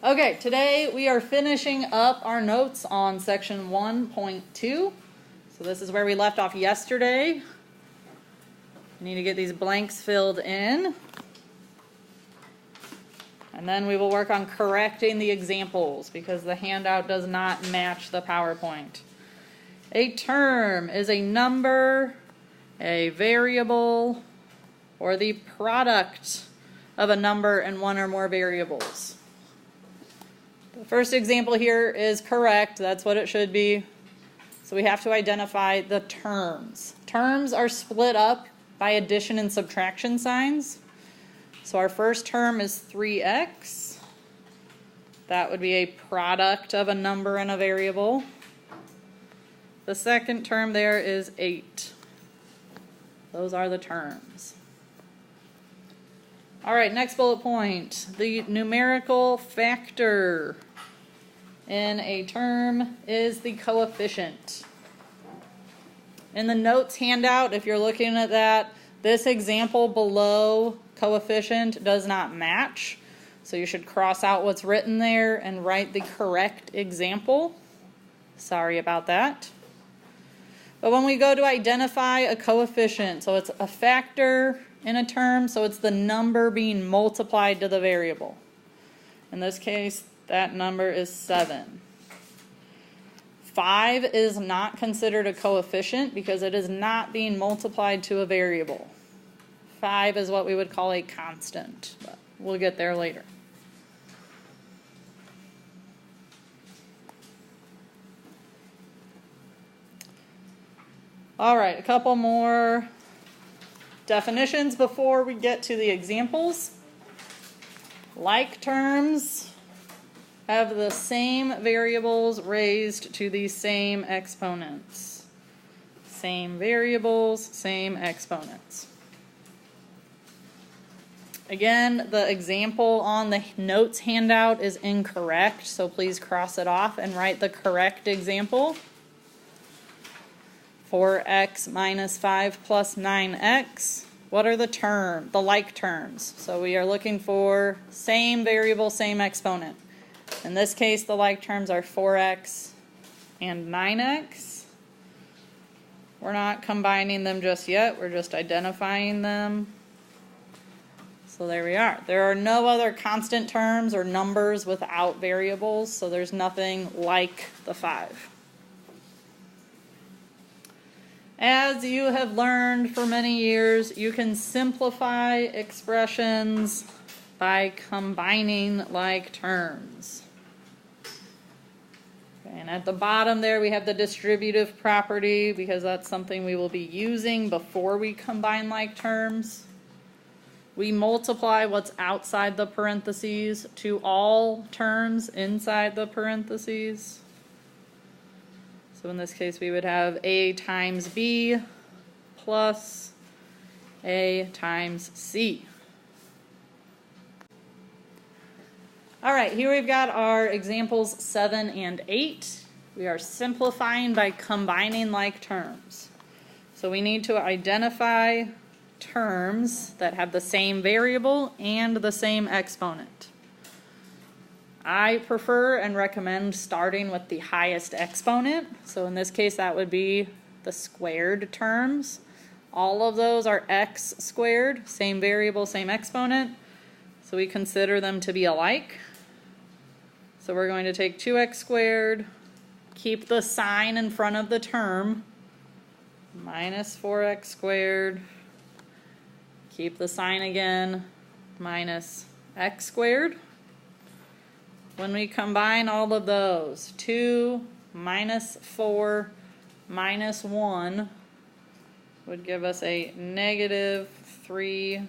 Okay, today we are finishing up our notes on section 1.2. So this is where we left off yesterday. We need to get these blanks filled in. And then we will work on correcting the examples because the handout does not match the PowerPoint. A term is a number, a variable, or the product of a number and one or more variables. The first example here is correct. That's what it should be. So we have to identify the terms. Terms are split up by addition and subtraction signs. So our first term is 3x. That would be a product of a number and a variable. The second term there is 8. Those are the terms. All right, next bullet point. The numerical factor in a term is the coefficient. In the notes handout, if you're looking at that, this example below coefficient does not match. So you should cross out what's written there and write the correct example. Sorry about that. But when we go to identify a coefficient, so it's a factor in a term, so it's the number being multiplied to the variable. In this case, that number is 7. 5 is not considered a coefficient because it is not being multiplied to a variable. 5 is what we would call a constant, but we'll get there later. All right, a couple more definitions before we get to the examples. Like terms have the same variables raised to the same exponents. Same variables, same exponents. Again, the example on the notes handout is incorrect, so please cross it off and write the correct example. 4x minus 5 plus 9x. What are the like terms? So we are looking for same variable, same exponent. In this case, the like terms are 4x and 9x. We're not combining them just yet. We're just identifying them. So there we are. There are no other constant terms or numbers without variables, so there's nothing like the 5. As you have learned for many years, you can simplify expressions by combining like terms. Okay, and at the bottom there we have the distributive property because that's something we will be using before we combine like terms. We multiply what's outside the parentheses to all terms inside the parentheses. So in this case we would have a times b plus a times c. All right, here we've got our examples 7 and 8. We are simplifying by combining like terms. So we need to identify terms that have the same variable and the same exponent. I prefer and recommend starting with the highest exponent. So in this case, that would be the squared terms. All of those are x squared, same variable, same exponent. So we consider them to be alike. So we're going to take 2x squared, keep the sign in front of the term, minus 4x squared, keep the sign again, minus x squared. When we combine all of those, 2 minus 4 minus 1 would give us a negative 3x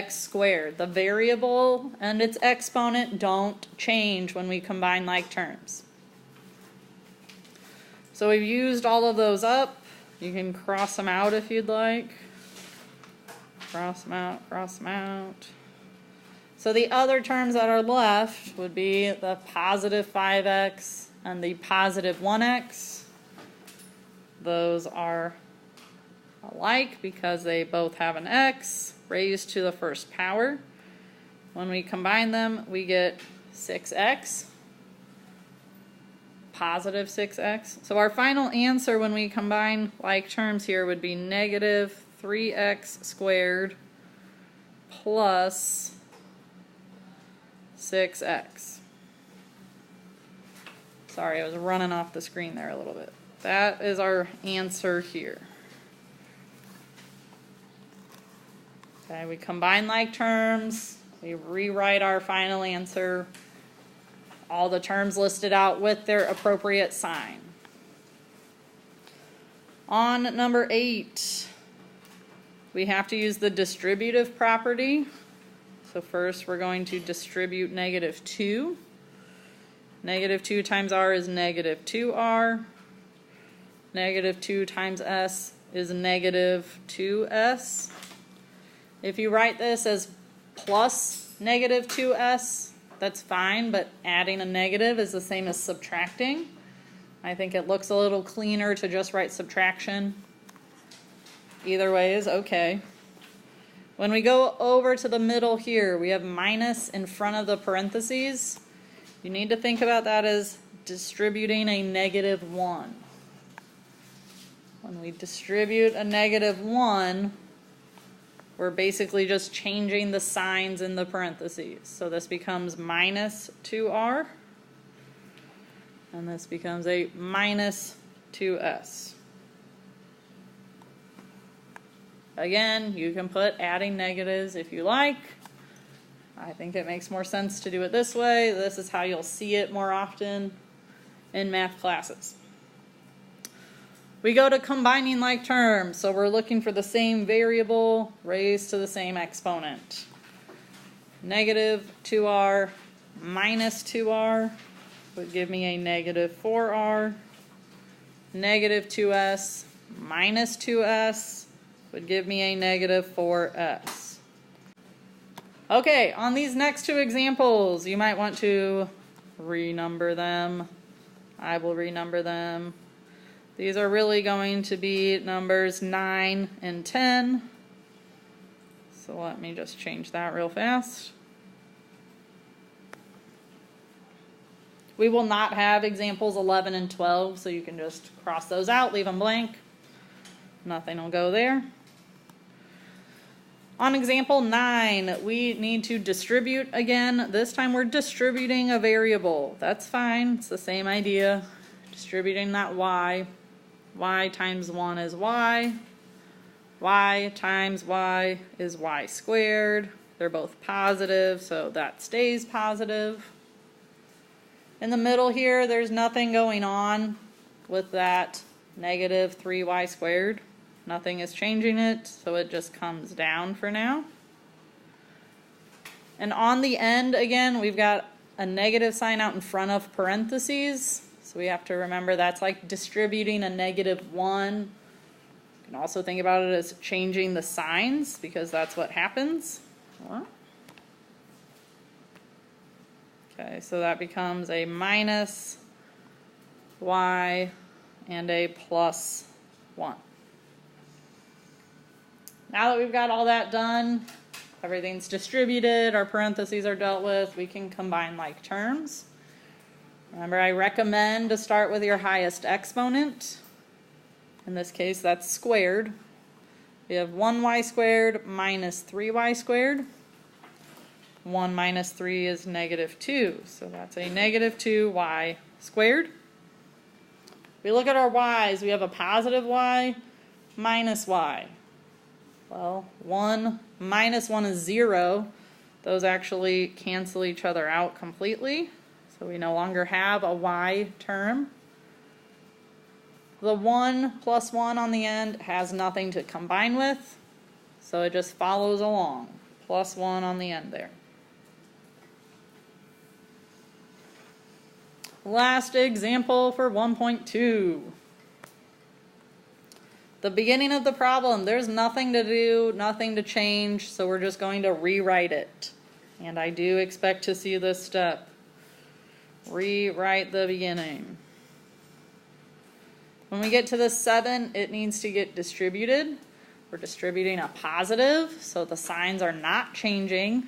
squared. The variable and its exponent don't change when we combine like terms. So we've used all of those up. You can cross them out if you'd like. Cross them out, cross them out. So the other terms that are left would be the positive 5x and the positive 1x. Those are alike because they both have an x raised to the first power. When we combine them, we get 6x, positive 6x. So our final answer when we combine like terms here would be negative 3x squared plus 6x. Sorry, I was running off the screen there a little bit. That is our answer here. Okay, we combine like terms, we rewrite our final answer, all the terms listed out with their appropriate sign. On number 8, we have to use the distributive property. So first we're going to distribute negative 2. Negative 2 times r is negative 2r. Negative 2 times s is negative 2s. If you write this as plus negative 2s, that's fine, but adding a negative is the same as subtracting. I think it looks a little cleaner to just write subtraction. Either way is okay. When we go over to the middle here, we have minus in front of the parentheses. You need to think about that as distributing a negative 1. When we distribute a negative 1, we're basically just changing the signs in the parentheses. So this becomes minus 2r, and this becomes a minus 2s. Again, you can put adding negatives if you like. I think it makes more sense to do it this way. This is how you'll see it more often in math classes. We go to combining like terms, so we're looking for the same variable raised to the same exponent. Negative 2r minus 2r would give me a negative 4r. Negative 2s minus 2s would give me a negative 4s. Okay, on these next two examples, you might want to renumber them. I will renumber them. These are really going to be numbers 9 and 10. So let me just change that real fast. We will not have examples 11 and 12, so you can just cross those out, leave them blank. Nothing will go there. On example 9, we need to distribute again. This time we're distributing a variable. That's fine. It's the same idea. Distributing that y. Y times 1 is y. Y times y is y squared. They're both positive, so that stays positive. In the middle here, there's nothing going on with that negative 3y squared. Nothing is changing it, so it just comes down for now. And on the end, again, we've got a negative sign out in front of parentheses. So we have to remember that's like distributing a negative 1. You can also think about it as changing the signs, because that's what happens. Okay, so that becomes a minus y and a plus 1. Now that we've got all that done, everything's distributed, our parentheses are dealt with, we can combine like terms. Remember, I recommend to start with your highest exponent. In this case, that's squared. We have 1y squared minus 3y squared. 1 minus 3 is negative 2, so that's a negative 2y squared. We look at our y's, we have a positive y minus y. Well, 1 minus 1 is 0. Those actually cancel each other out completely. So we no longer have a y term. The 1 plus 1 on the end has nothing to combine with, so it just follows along. Plus 1 on the end there. Last example for 1.2. The beginning of the problem, there's nothing to do, nothing to change, so we're just going to rewrite it. And I do expect to see this step. Rewrite the beginning. When we get to the 7, it needs to get distributed. We're distributing a positive, so the signs are not changing.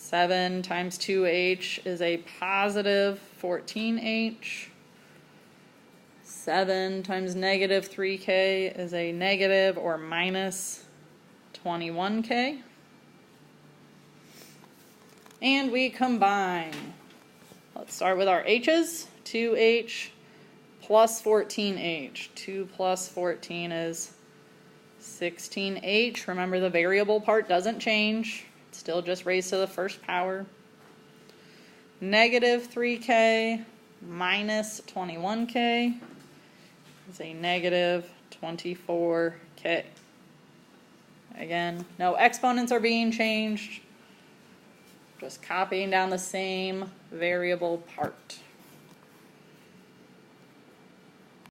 7 times 2h is a positive 14h. 7 times negative 3k is a negative or minus 21k. And we combine. Let's start with our h's. 2h plus 14h. 2 plus 14 is 16h. Remember, the variable part doesn't change. It's still just raised to the first power. Negative 3k minus 21k is a negative 24k. Again, no exponents are being changed. Just copying down the same variable part.